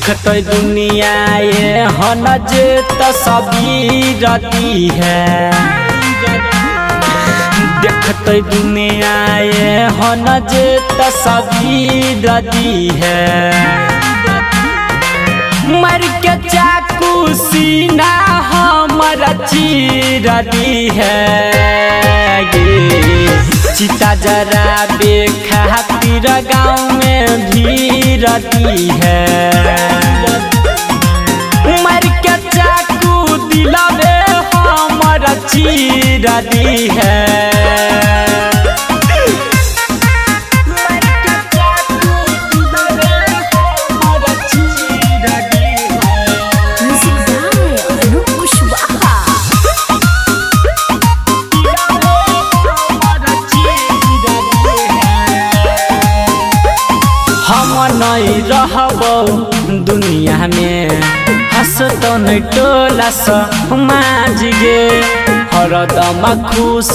देखते दुनिया ये हनज तस्वीर दी है। देखते दुनिया ये हनज तस्वीर दी है। मर के चाकू सीना हमारा चीर दी है। चिता जरा बे खातिर गाँव में भीड़ दी है। मर के चाकू दिलावे हमारा चीर दी है। नहीं रहबो दुनिया में हंसतो नहीं टोला समाज गे। हरदम खुश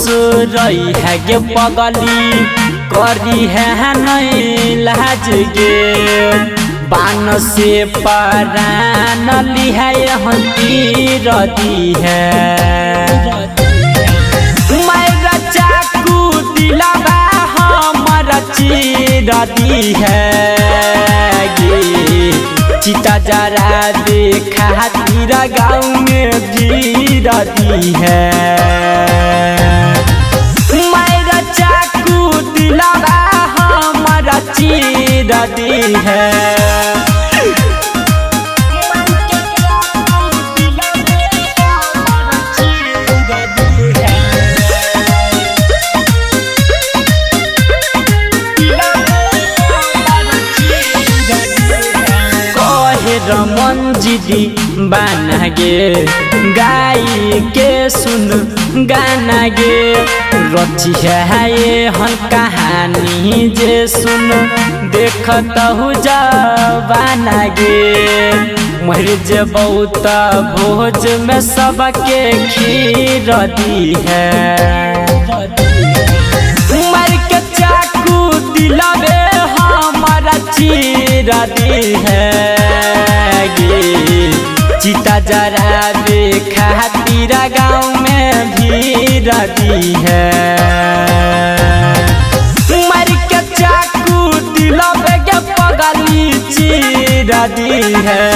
रही है गे पगली करी है नहीं लाज गे। बान से परान ली है यहाँ तीर दी है। मेरा चाकू दिलावा हमारा चीर दी है। चिता जरा देखा तीरा गाँव में भीड़ दी है। मेरा चाकू दिलावा हमारा चीर दी है। रमन जीदी बना गे गाई के सुन गाना गे। रची है ये हन कहानी जे सुन देखता हूँ जवाना गे। मर जे बहुत भोज में सबके खीर दी है। मर के चाकू दिलावे हमारा चीर दी है। चिता जरा देखा तीरा गाँव में भीड़ दी है। मर के चाकू दिलावे के पगली चीर दी है।